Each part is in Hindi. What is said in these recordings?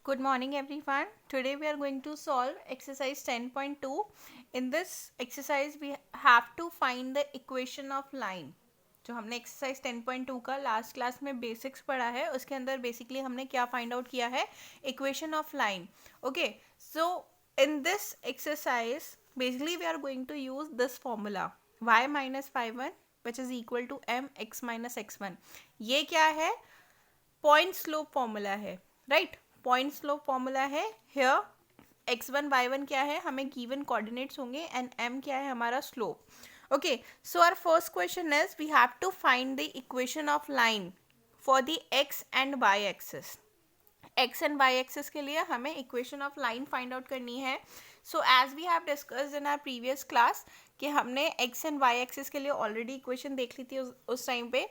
Good morning everyone. Today we are going to solve exercise 10.2. In this exercise we have to find the equation of line. जो हमने एक्सरसाइज 10.2 का लास्ट क्लास में बेसिक्स पढ़ा है उसके अंदर बेसिकली हमने क्या फाइंड आउट किया है, equation of line. Okay, so in this exercise basically we are going to use this formula y minus 5 1 which is equal to m x minus x1. ये क्या है? पॉइंट स्लोप फॉर्मूला है, राइट? पॉइंट स्लोप फॉर्मूला है. हियर x1 y1 क्या है, हमें गिवन कोऑर्डिनेट्स होंगे एंड m क्या है, हमारा slope. Okay, so our first question is we have to find the equation of line for the x and y axis. x and y axis के लिए हमें equation of line find out करनी है. So as we have discussed in our previous class कि हमने x एंड y एक्सिस के लिए ऑलरेडी इक्वेशन देख ली थी उस टाइम पे.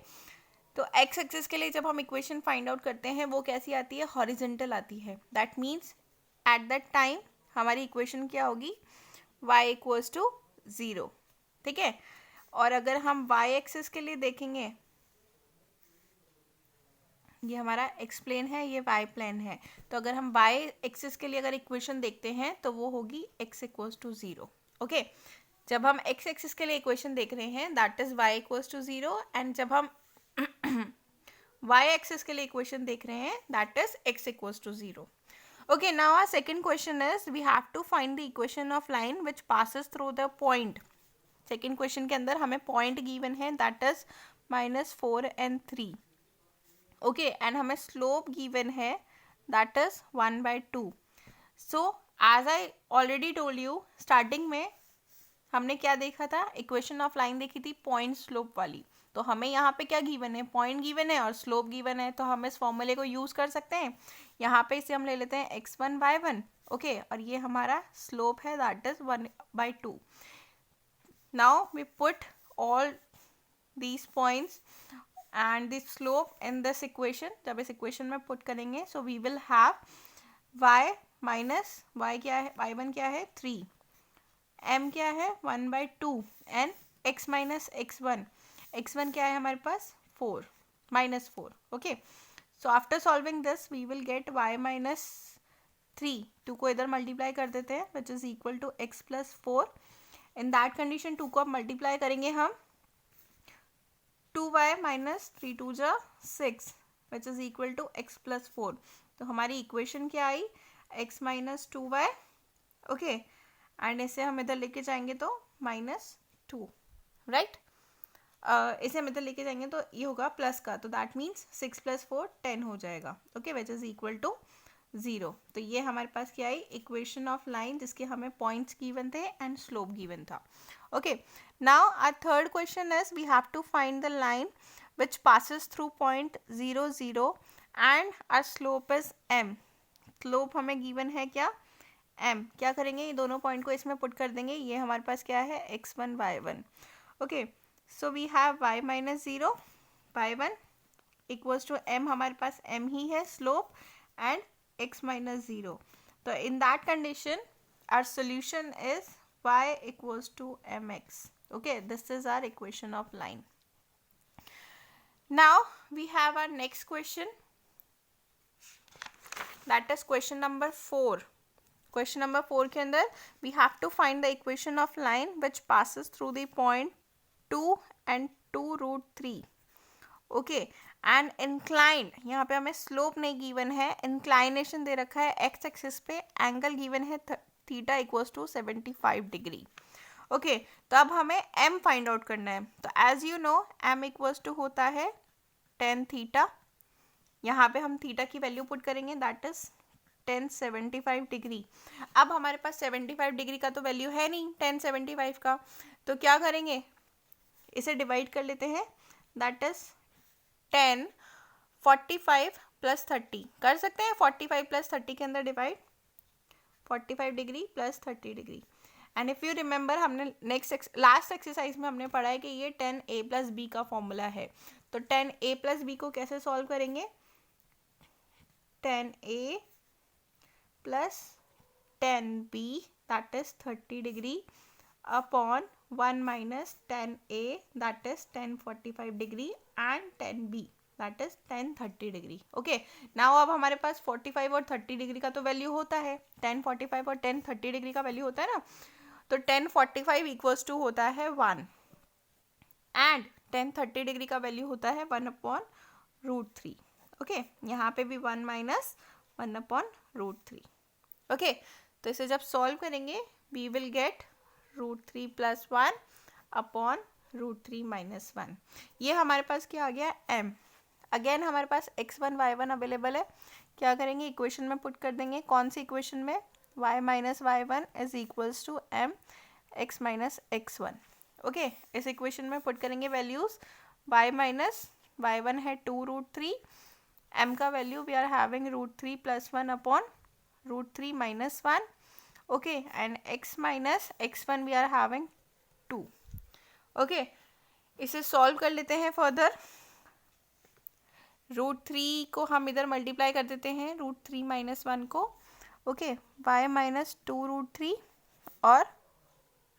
तो एक्स एक्सिस के लिए जब हम इक्वेशन फाइंड आउट करते हैं वो कैसी आती है, हॉरिजेंटल आती है. That means eight that time हमारी इक्वेशन क्या होगी, y इक्वल्स टू 0. ठीक है. और अगर हम y एक्सिस के लिए देखेंगे, ये हमारा एक्स प्लेन है, ये y प्लेन है. तो अगर हम y एक्सिस के लिए अगर इक्वेशन देखते हैं तो वो होगी x इक्वल्स टू 0. ओके, जब हम x एक्सिस के लिए इक्वेशन देख रहे हैं that is y equals to 0, and जब हम y एक्सिस के लिए इक्वेशन देख रहे हैं that is x equals to 0. Okay, now our second question is we have to find the equation of line which passes through the point. Second question के अंदर हमें point given है that is -4 and 3. Okay, and हमें slope given है that is 1/2. So as I already told you, starting में हमने क्या देखा था, इक्वेशन ऑफ लाइन देखी थी पॉइंट स्लोप वाली. तो हमें यहाँ पे क्या गिवन है, पॉइंट गिवन है और स्लोप गिवन है. तो हम इस फॉर्मूले को यूज कर सकते हैं. यहाँ पे इसे हम ले लेते हैं x1 y1. ओके, और ये हमारा स्लोप है that is 1/2. Now we put all these points and this slope in this equation. जब इस इक्वेशन में पुट करेंगे so we will have y minus y क्या है, y1 क्या है 3, m क्या है 1/2 and x minus x1. x1 क्या है हमारे पास 4 -4. Okay, so after solving this we will get y minus 3. 2 को इधर मल्टीप्लाई कर देते हैं which is equal to x plus 4. In that condition 2 को अब मल्टीप्लाई करेंगे हम 2y माइनस 3 2 जा 6 which is equal to x plus 4. तो हमारी इक्वेशन क्या आई, x minus 2y. Okay, and इसे हम इधर लेके जाएंगे तो -2, राइट. इसे हम इधर लेके जाएंगे तो ये होगा प्लस का, तो दैट मीन्स 6 + 4 10 हो जाएगा. Okay, which is equal to 0. तो ये हमारे पास क्या आई, इक्वेशन ऑफ लाइन जिसके हमें पॉइंट्स गिवन थे एंड स्लोप गिवन था. Okay, now our third question is we have to find the line which passes through point 0 0 and our slope is m. Slope हमें गिवन है क्या, m. क्या करेंगे, ये दोनों पॉइंट को इसमें पुट कर देंगे. ये हमारे पास क्या है x1 y1. Okay, so we have y minus 0 y1 equals to m. हमारे पास m ही है स्लोप एंड x माइनस 0. तो in that condition our solution is y equals to mx. Okay, this is our equation of line. Now we have our next question that is question number 4. Question number 4 के अंदर we have to find the equation of line which passes through the point 2 and 2√3. Okay, and incline, यहाँ पे हमें स्लोप नहीं गिवन है, इंक्लाइनेशन दे रखा है एक्स एक्सिस पे. एंगल गिवन है theta equals to 75 degree. Okay, तो अब हमें m फाइंड आउट करना है. तो as you know m equals to होता है tan थीटा. यहाँ पे हम थीटा की वैल्यू पुट करेंगे दैट इज tan 75 डिग्री. अब हमारे पास 75 डिग्री का तो वैल्यू है नहीं tan 75 का, तो क्या करेंगे, इसे डिवाइड कर लेते हैं दैट इज 10 45 + 30 कर सकते हैं. 45 + 30 के अंदर divide 45 degree + 30 degree. And if you remember हमने लास्ट एक्सरसाइज में हमने पढ़ा है कि ये 10a + b का फॉर्मूला है. तो 10a + b को कैसे सॉल्व करेंगे, 10a + 10b that is 30 degree upon 1 minus 10a that is tan 45 degree and 10b that is 10 30 degree. Okay, now अब हमारे पास 45 और 30 डिग्री का तो वैल्यू होता है, 10 45 और 10 30 डिग्री का वैल्यू होता है ना, तो 10 45 इक्वल्स टू होता है 1 एंड 10 30 डिग्री का वैल्यू होता है 1/√3। ओके, यहाँ पे भी 1 माइनस 1/√3। ओके, तो इसे जब सॉल्व करेंगे वी विल गेट √3 + 1/√3 - 1। ये हमारे पास क्या आ गया, m। अगेन हमारे पास x1 y1 अवेलेबल है, क्या करेंगे इक्वेशन में पुट कर देंगे। कौन सी इक्वेशन में, y - y1 is equals to m x - x1। Okay, इस इक्वेशन में पुट करेंगे वैल्यूज, y - y1 है 2√3, m का value we are having √3 + 1/√3 - 1। Okay, and x - x1 we are having 2। Okay, इसे सॉल्व कर लेते हैं फर्दर। √3 को हम इधर मल्टीप्लाई कर देते हैं √3 - 1 को। ओके, y - 2√3 और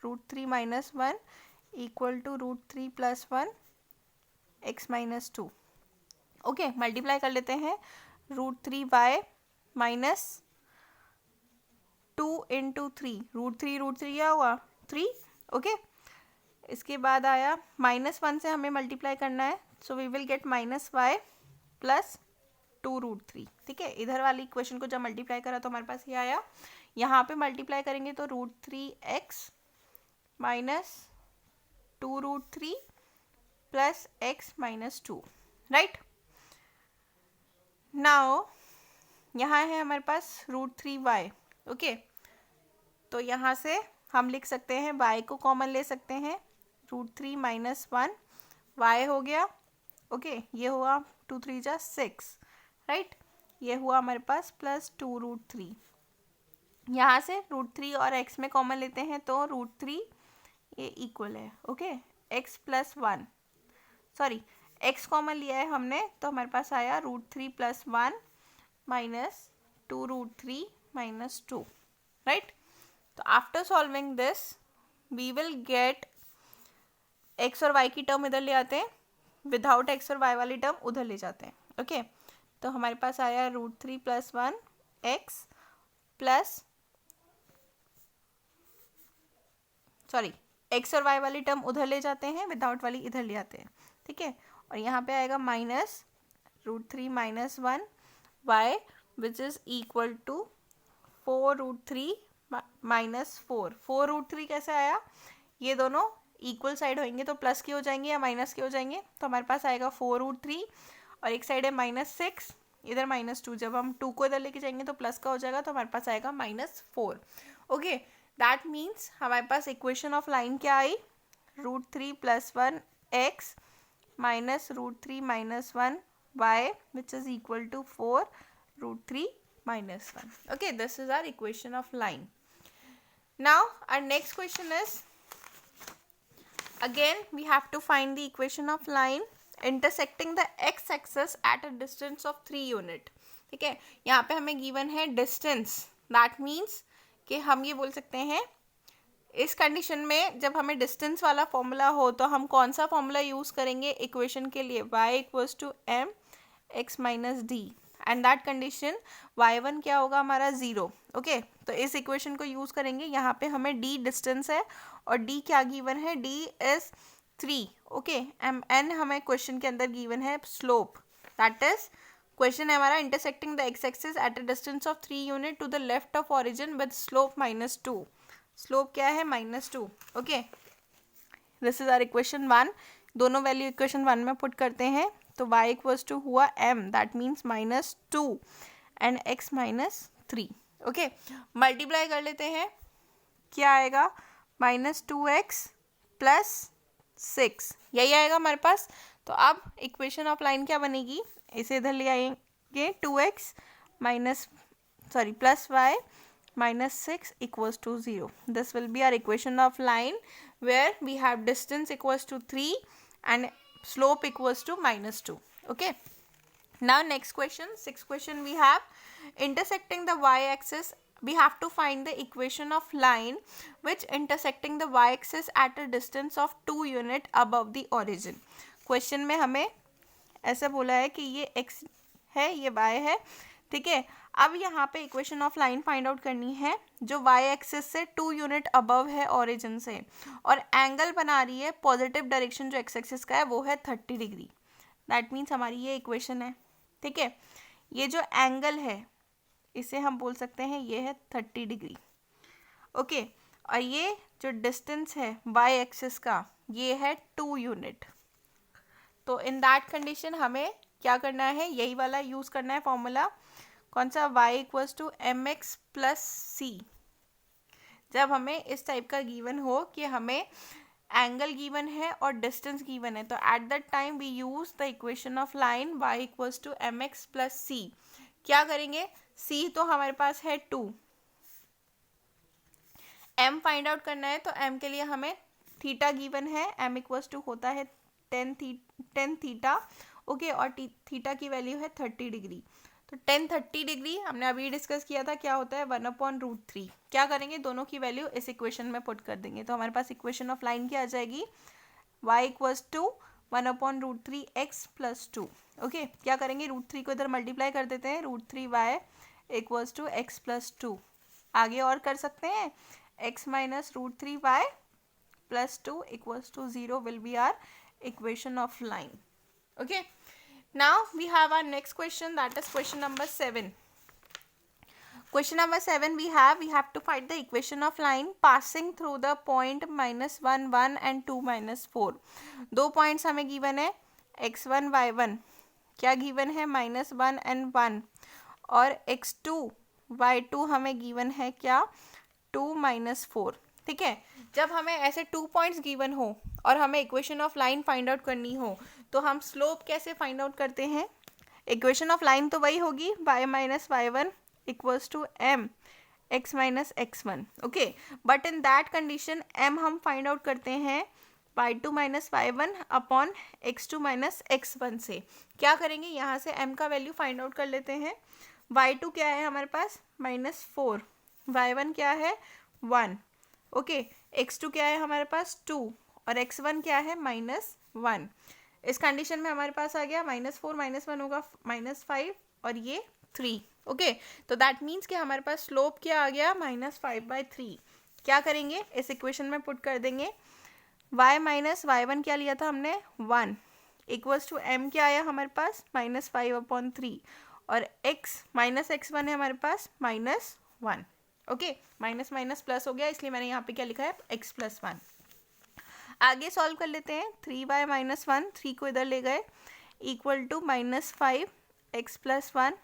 √3 - 1 equal to √3 + 1 x - 2। Okay, multiply कर लेते हैं √3y - 2 × 3, √3 क्या हुआ 3। ओके, इसके बाद आया -1 से हमें मल्टीप्लाई करना है, so we will get -y + 2√3। ठीक है, इधर वाली इक्वेशन को जब मल्टीप्लाई करा तो हमारे पास ये आया, यहाँ पे मल्टीप्लाई करेंगे तो √3x - 2√3 + x - 2। राइट, नाउ यहाँ है हमारे पास √3y। ओके, तो यहाँ से हम लिख सकते हैं y को कॉमन ले सकते हैं, √3 - 1 y हो गया। ओके, ये हुआ 2 3 जा 6, राइट, ये हुआ हमारे पास प्लस 2√3। यहाँ से √3 और x में कॉमन लेते हैं तो √3 ये इक्वल है। Okay, x + 1, sorry x common लिया है हमने, तो हमारे पास आया √3 + 1 - 2√3 - 2। राइट, तो after solving this we will get x और y की टर्म इधर ले आते हैं, विदाउट x और y वाली टर्म उधर ले जाते हैं। ओके, तो हमारे पास आया √3 + 1 x प्लस, सॉरी x और y वाली टर्म उधर ले जाते हैं, विदाउट वाली इधर ले आते हैं। ठीक है, और यहाँ पे आएगा -√3 - 1 y which is equal to 4√3 - 4। 4√3 कैसे आया, ये दोनों इक्वल साइड होंगे तो प्लस के हो जाएंगे या माइनस के हो जाएंगे, तो हमारे पास आएगा 4√3 और एक साइड है -6, इधर -2। जब हम 2 को इधर लेके जाएंगे तो प्लस का हो जाएगा, तो हमारे पास आएगा -4। ओके, दैट मीन्स हमारे पास इक्वेशन ऑफ लाइन क्या आई, √3 + 1 x -√3 - 1 y which is equal to 4√3 - 1. Okay, this is our equation of line. Now our next question is, again we have to find the equation of line intersecting the x axis at a distance of 3 unit. ठीक है, यहाँ पे हमें गिवन है डिस्टेंस, दैट मीन्स कि हम ये बोल सकते हैं इस कंडीशन में जब हमें डिस्टेंस वाला फॉर्मूला हो तो हम कौन सा फॉर्मूला यूज करेंगे इक्वेशन के लिए, y = m x - d, and that condition y1 क्या होगा हमारा 0। ओके, तो इस इक्वेशन को यूज करेंगे। यहाँ पे हमें d डिस्टेंस है और d क्या गिवन है, d इज 3। ओके, n हमें क्वेश्चन के अंदर गिवन है स्लोप, दैट इज क्वेश्चन है हमारा intersecting the x axis at a distance of 3 unit to the left of origin with slope -2। Slope क्या है, -2। Okay, this is our equation 1। दोनों वैल्यू इक्वेशन 1 में पुट करते हैं तो y = हुआ m, that means -2 and x - 3। Okay, multiply कर लेते हैं, क्या आएगा, -2x + 6, यही आएगा हमारे पास। तो अब इक्वेशन ऑफ लाइन क्या बनेगी, इसे इधर ले आएंगे 2x + y -6 = 0. This will be our equation of line where we have distance equals to 3 and slope equals to -2. Okay. Now next question, sixth question we have intersecting the y-axis. We have to find the equation of line which intersecting the y-axis at a distance of 2 unit above the origin. Question में हमें ऐसा बोला है कि ये x है, ये y है, ठीक है। अब यहाँ पे equation of line find out करनी है जो y एक्सिस से 2 यूनिट अबव है ओरिजिन से, और एंगल बना रही है पॉजिटिव डायरेक्शन जो x एक्सिस का है वो है 30 डिग्री। दैट मीन्स हमारी ये इक्वेशन है, ठीक है। ये जो एंगल है इसे हम बोल सकते हैं ये है 30 डिग्री, ओके। और ये जो डिस्टेंस है y एक्सिस का ये है 2 यूनिट। तो इन दैट कंडीशन हमें क्या करना है, यही वाला यूज़ करना है फॉर्मूला, कौन सा, y equals to m x plus c. जब हमें इस टाइप का गिवन हो कि हमें एंगल गिवन है और डिस्टेंस गिवन है, तो at that time we use the equation of line y equals to m x plus c. क्या करेंगे, c तो हमारे पास है 2, m फाइंड आउट करना है, तो m के लिए हमें थीटा गिवन है, m इक्वल्स टू होता है टेन थीटा, ओके। और थीटा की वैल्यू है 30 डिग्री। तो 30 डिग्री हमने अभी डिस्कस किया था क्या होता है, 1/√3। क्या करेंगे, दोनों की वैल्यू इस इक्वेशन में पुट कर देंगे, तो हमारे पास इक्वेशन ऑफ लाइन क्या आ जाएगी, y equals to 1/√3 x plus 2, okay. क्या करेंगे, √3 को इधर मल्टीप्लाई कर देते हैं, √3y equals to x plus 2। आगे और कर सकते हैं, x minus √3y plus 2 equals to 0 will be our equation of line, okay. Now we have our next question, that is question number 7. Question number 7 we have to find the equation of line passing through the point -1 1 and 2 -4. दो पॉइंट्स हमें गिवन है x1 y1, क्या गिवन है -1 and 1, और x2 y2 हमें गिवन है क्या 2 -4, ठीक है। जब हमें ऐसे 2 पॉइंट्स गिवन हो और हमें equation of line find out करनी हो, तो हम स्लोप कैसे फाइंड आउट करते हैं, इक्वेशन ऑफ लाइन तो वही होगी y minus y1 equals to m x minus x1, okay. But in that condition m हम फाइंड आउट करते हैं y2 minus y1 upon x2 minus x1 से। क्या करेंगे, यहाँ से m का वैल्यू फाइंड आउट कर लेते हैं। y2 क्या है हमारे पास -4, y1 क्या है 1, ओके। x2 क्या है हमारे पास 2, और x1 क्या है -1। इस कंडीशन में हमारे पास आ गया -4 -1 होगा -5 और ये 3, ओके। तो दैट मीन्स कि हमारे पास स्लोप क्या आ गया -5/3। क्या करेंगे, इस इक्वेशन में पुट कर देंगे, y माइनस y1 क्या लिया था हमने 1 इक्वल्स टू m क्या आया हमारे पास -5/3, और x माइनस x1 है हमारे पास -1, ओके। माइनस माइनस प्लस हो गया, इसलिए मैंने यहाँ पे क्या लिखा है x प्लस 1। आगे सॉल्व कर लेते हैं, 3y माइनस 1, 3 को इधर ले गए, equal to -5 x plus 1,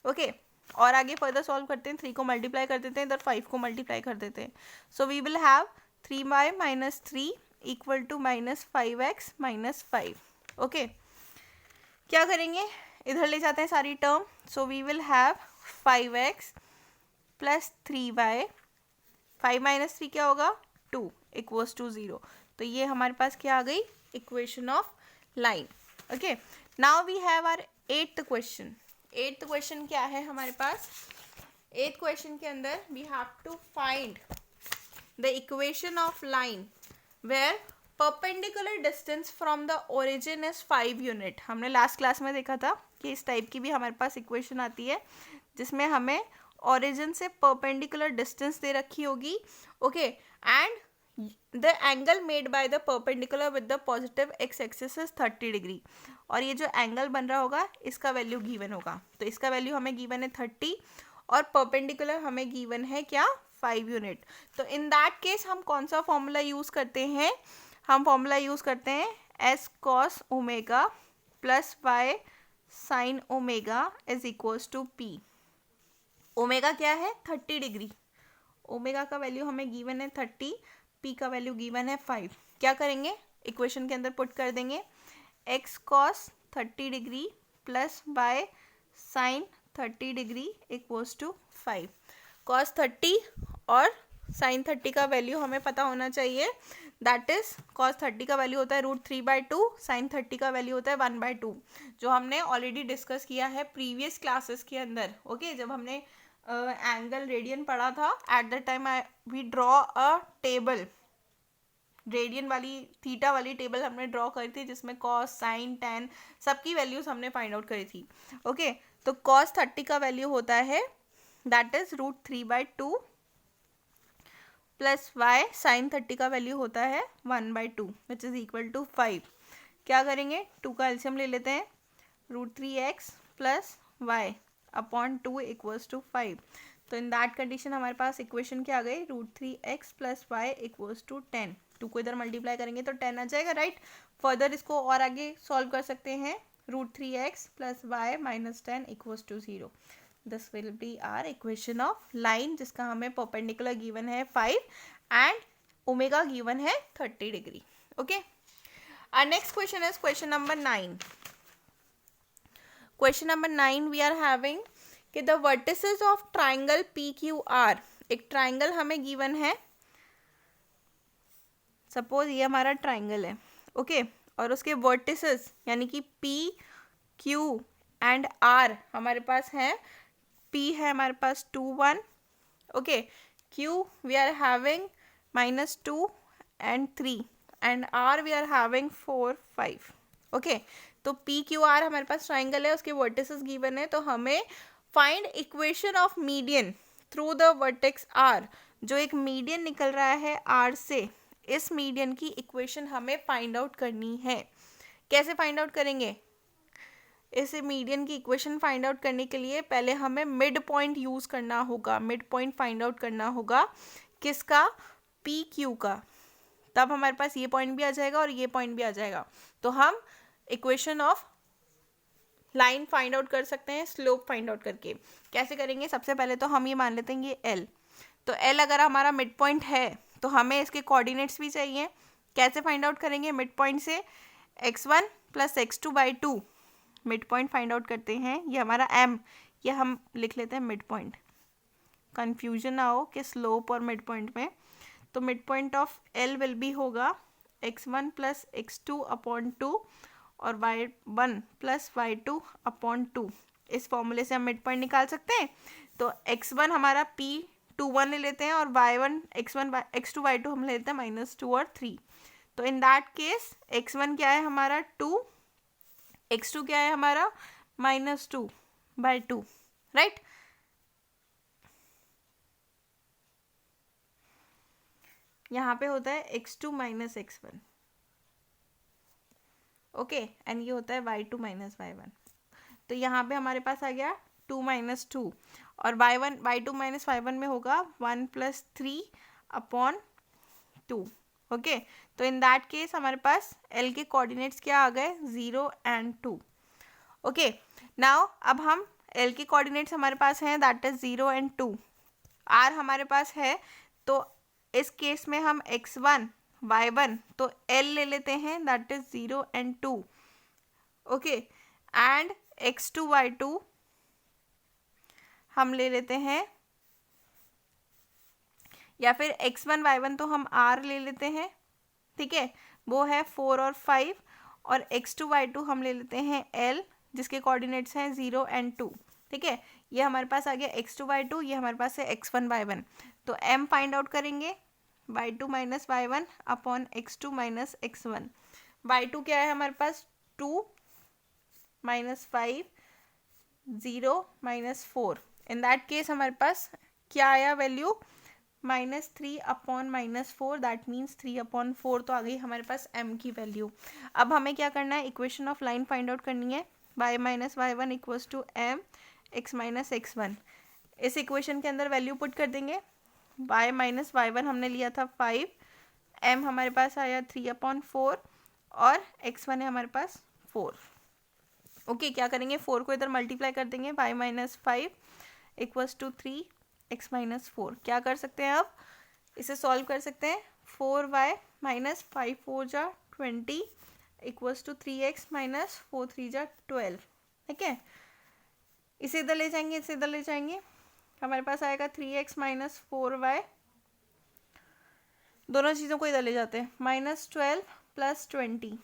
okay. और आगे फर्दर सॉल्व करते हैं, 3 को मल्टीप्लाई कर देते हैं, इधर 5 को मल्टीप्लाई कर देते हैं। So we will have 3y minus 3 equal to -5x minus 5, okay. क्या करेंगे, इधर ले जाते हैं सारी term, so we will have 5x plus 3y, 5 minus 3 क्या होगा 2 इक्वल्स टू 0। तो ये हमारे पास क्या आ गई, equation of line, okay. Now we have our 8th question. 8th question क्या है हमारे पास, 8th क्वेश्चन के अंदर we have to find the equation of line where perpendicular distance from the origin is 5 unit. हमने लास्ट क्लास में देखा था कि इस टाइप की भी हमारे पास इक्वेशन आती है जिसमें हमें ओरिजिन से परपेंडिकुलर डिस्टेंस दे रखी होगी, okay, and the angle made by the perpendicular with the positive x axis is 30 degree. और ये जो एंगल बन रहा होगा इसका वैल्यू गिवन होगा, तो इसका वैल्यू हमें गिवन है 30 और परपेंडिकुलर हमें गिवन है क्या 5 यूनिट। तो इन दैट केस हम कौन सा फॉर्मूला यूज़ करते हैं, हम फॉर्मूला यूज़ करते हैं s cos omega plus y sine omega is equals to p। Omega क्या है 30 डिग्री, ओमेगा का वैल्यू हमें गिवन है 30, p का वैल्यू गिवन है 5। क्या करेंगे, इक्वेशन के अंदर पुट कर देंगे x cos 30 degree plus y sine 30 degree equals to 5। cos 30 और साइन 30 का वैल्यू हमें पता होना चाहिए, दैट इज cos 30 का वैल्यू होता है √3/2, साइन 30 का वैल्यू होता है 1/2, जो हमने ऑलरेडी डिस्कस किया है प्रीवियस क्लासेस के अंदर, ओके। जब हमने एंगल रेडियन पढ़ा था, at the time we draw a table radian वाली थीटा वाली टेबल हमने ड्रॉ करी थी जिसमें कॉस साइन टेन सबकी वैल्यूज हमने फाइंड आउट करी थी। ओके तो कॉस 30 का वैल्यू होता है that is √3/2 plus y sine 30 का वैल्यू होता है 1/2 विच इज इक्वल टू 5। क्या करेंगे 2 का एलसीएम ले लेते हैं √3x plus y upon 2 equals to 5। तो इन दैट कंडीशन हमारे पास इक्वेशन क्या आ गई √3x plus Y equals to 10। 2 को इधर मल्टीप्लाई करेंगे तो 10 आ जाएगा राइट। फर्दर इसको और आगे सॉल्व कर सकते हैं √3x plus y minus 10 equals to 0। This will be our equation of line जिसका हमें परपेंडिकुलर गिवन है 5 एंड ओमेगा गिवन है 30 degree. Okay our next question is question number 9. Question number 9 we are having कि the vertices of triangle PQR, एक ट्राइंगल हमें गिवन है, सपोज ये हमारा ट्राइंगल है ओके और उसके वर्टिसेस यानी कि P Q एंड R हमारे पास है। P है हमारे पास 2 1 ओके Q we are having -2 and 3 and R we are having 4 5 okay. तो PQR हमारे पास ट्राइंगल है, उसके वर्टिसेस गिवन है, तो हमें find equation of median through the vertex R। जो एक मीडियन निकल रहा है R से, इस मीडियन की इक्वेशन हमें फाइंड आउट करनी है। कैसे फाइंड आउट करेंगे? इस मीडियन की इक्वेशन फाइंड आउट करने के लिए पहले हमें मिड पॉइंट यूज करना होगा, मिड पॉइंट फाइंड आउट करना होगा किसका? PQ का। तब हमारे पास ये पॉइंट भी आ जाएगा और ये पॉइंट भी आ जाएगा। तो हम equation of line find out कर सकते हैं स्लोप फाइंड आउट करके। कैसे करेंगे? सबसे पहले तो हम ये मान लेते हैं ये L। तो L अगर हमारा मिड पॉइंट है तो हमें इसके कोऑर्डिनेट्स भी चाहिए। कैसे फाइंड आउट करेंगे? मिड पॉइंट से x1 plus x2/2 mid point find out करते हैं। ये हमारा M, ये हम लिख लेते हैं मिड पॉइंट, कन्फ्यूजन ना हो कि स्लोप और मिड पॉइंट में। तो mid point of L will be होगा x1 प्लस x2/2 और y1 प्लस y2 अपॉन 2। इस फॉर्मूले से हम मिड पॉइंट निकाल सकते हैं। तो x1 हमारा P21 ले लेते हैं और y1 x1 x2 y2 हम ले लेते हैं -2 और 3। तो इन दैट केस x1 क्या है हमारा 2, x2 क्या है हमारा -2/2 राइट। यहाँ पे होता है x2 minus x1 okay and ये होता है y2 माइनस y1। तो यहाँ पे हमारे पास आ गया 2 माइनस 2 और y2 माइनस y1 में होगा 1 प्लस 3 अपॉन 2 ओके। तो इन दैट केस हमारे पास L के कोऑर्डिनेट्स क्या आ गए 0 एंड 2 ओके। नाउ अब हम L के कोऑर्डिनेट्स हमारे पास हैं दैट इज 0 एंड 2। R हमारे पास है तो इस केस में हम x1 y1 तो L ले लेते हैं that is 0 and 2 okay and x2 y2 हम ले लेते हैं, या फिर x1 y1 तो हम R ले लेते हैं ठीक है, वो है 4 और 5 और x2 y2 हम ले लेते हैं L जिसके कोऑर्डिनेट्स हैं 0 एंड 2 ठीक है। ये हमारे पास आ गया x2 y2, ये हमारे पास है x1 y1। तो m फाइंड आउट करेंगे y2 minus y1 upon x2 minus x1। y2 क्या है हमारे पास 2 minus 5 0 minus 4। In that case हमारे पास क्या आया value -3 upon -4 that means 3 upon 4। तो आ गई हमारे पास m की वैल्यू। अब हमें क्या करना है? Equation of line find out करनी है। y minus y1 equals to m x minus x1। इस इक्वेशन के अंदर वैल्यू पुट कर देंगे। y माइनस y1 हमने लिया था 5, m हमारे पास आया 3/4 और x1 है हमारे पास 4 ओके। क्या करेंगे? 4 को इधर मल्टीप्लाई कर देंगे। y minus 5 equals to 3 x minus 4। क्या कर सकते हैं? अब इसे सॉल्व कर सकते हैं। 4y माइनस 5 4 जा 20 इक्वल्स टू 3x माइनस 4 3 जा 12 ठीक है। इसे इधर ले जाएंगे, इसे इधर ले जाएंगे, हमारे पास आएगा 3x माइनस 4y। दोनों चीज़ों को इधर ले जाते हैं -12 प्लस 20।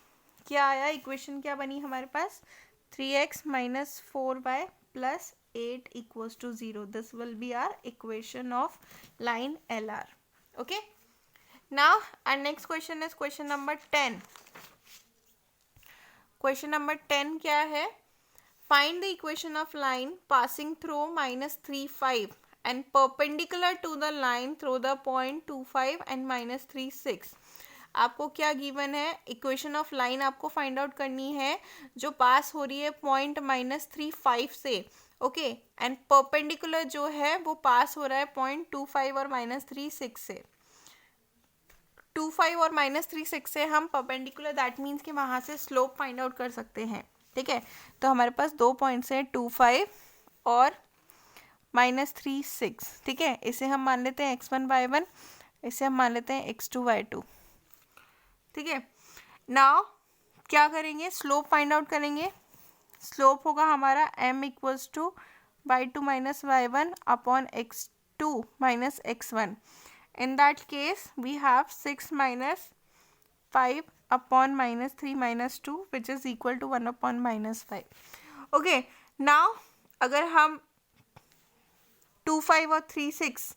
क्या आया? इक्वेशन क्या बनी हमारे पास 3x minus 4y plus 8 equals to 0। This will be our equation of line LR okay. Now our next question is question number 10. Question number 10 क्या है? Find the equation of line passing through -3 5 and perpendicular to the line through the point 2 5 and -3 6. आपको क्या गिवन है? इक्वेशन ऑफ लाइन आपको फाइंड आउट करनी है जो पास हो रही है पॉइंट -3 5 से, ओके, एंड परपेंडिकुलर जो है वो पास हो रहा है पॉइंट 2 5 और -3 6 से. 2 5 और -3 6 से हम परपेंडिकुलर, दैट मीन्स कि वहाँ से स्लोप फाइंड आउट कर सकते हैं. ठीक है, तो हमारे पास 2 पॉइंट्स हैं 2 5 और -3 6. ठीक है, इसे हम मान लेते हैं x1y1, इसे हम मान लेते हैं x2y2. ठीक है, नाउ क्या करेंगे? स्लोप फाइंड आउट करेंगे. स्लोप होगा हमारा m equals to y2 minus y1 upon x2 minus x1. In that case we have 6 minus 5 upon -3 minus 2 which is equal to 1 upon -5. Okay, now अगर हम 2 5 और 3 6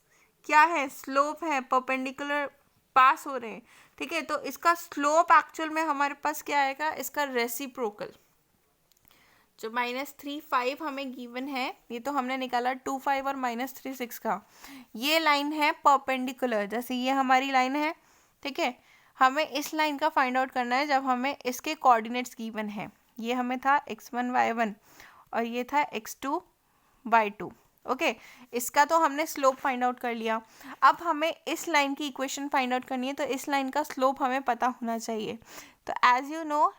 क्या है? स्लोप है, परपेंडिकुलर पास हो रहे हैं. ठीक है, तो इसका स्लोप एक्चुअल में हमारे पास क्या आएगा? इसका रेसिप्रोकल. जो -3 5 हमें गिवन है, ये तो हमने निकाला 2 5 और -3 6 का. ये लाइन है परपेंडिकुलर, जैसे ये हमारी लाइन है. ठीक है, हमें इस लाइन का फाइंड आउट करना है जब हमें इसके कोऑर्डिनेट्स गिवन है. ये हमें था x1 y1 और ये था x2 y2. ओके, इसका तो हमने स्लोप फाइंड आउट कर लिया. अब हमें इस लाइन की इक्वेशन फाइंड आउट करनी है, तो इस लाइन का स्लोप हमें पता होना चाहिए. तो एज यू नो,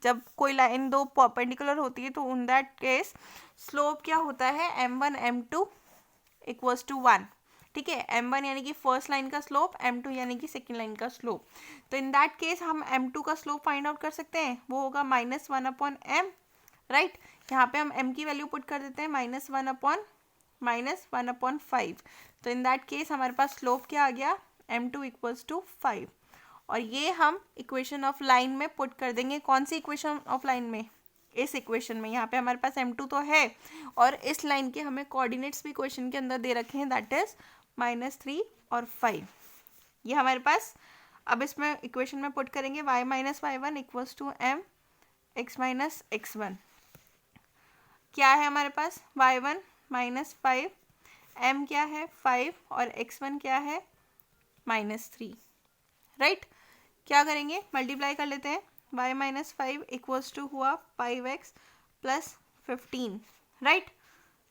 जब कोई लाइन दो परपेंडिकुलर होती है तो इन दैट केस स्लोप क्या होता है? m1 m2 equals to 1. ठीक है, m1 यानी कि फर्स्ट लाइन का स्लोप, m2 यानी कि सेकेंड लाइन का स्लोप. तो इन दैट केस हम m2 का स्लोप फाइंड आउट कर सकते हैं. वो होगा -1 अपॉन m. राइट, यहाँ पे हम m की वैल्यू पुट कर देते हैं -1 अपॉन 5. तो इन दैट केस हमारे पास स्लोप क्या आ गया? m2 equals to 5. और ये हम इक्वेशन ऑफ लाइन में पुट कर देंगे. कौन सी इक्वेशन ऑफ लाइन में? इस इक्वेशन में. यहाँ पे हमारे पास m2 तो है और इस लाइन के हमें कोऑर्डिनेट्स भी क्वेश्चन के अंदर दे रखे हैं, दैट इज -3 और 5. ये हमारे पास अब इसमें इक्वेशन में पुट करेंगे y minus y1 equals to m x minus x1. क्या है हमारे पास? y1 माइनस 5, m क्या है? 5 और x1 क्या है? -3. राइट, क्या करेंगे? मल्टीप्लाई कर लेते हैं. y माइनस 5 इक्वल्स टू हुआ 5x प्लस 15. राइट,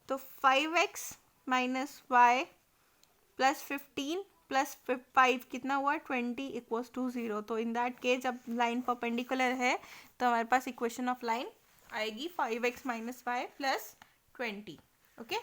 तो 5x minus y plus 15 plus 5 कितना हुआ? 20 इक्वल्स टू 0. तो इन दैट केस जब लाइन परपेंडिकुलर है तो हमारे पास इक्वेशन ऑफ लाइन आएगी 5x minus y plus 20. Okay,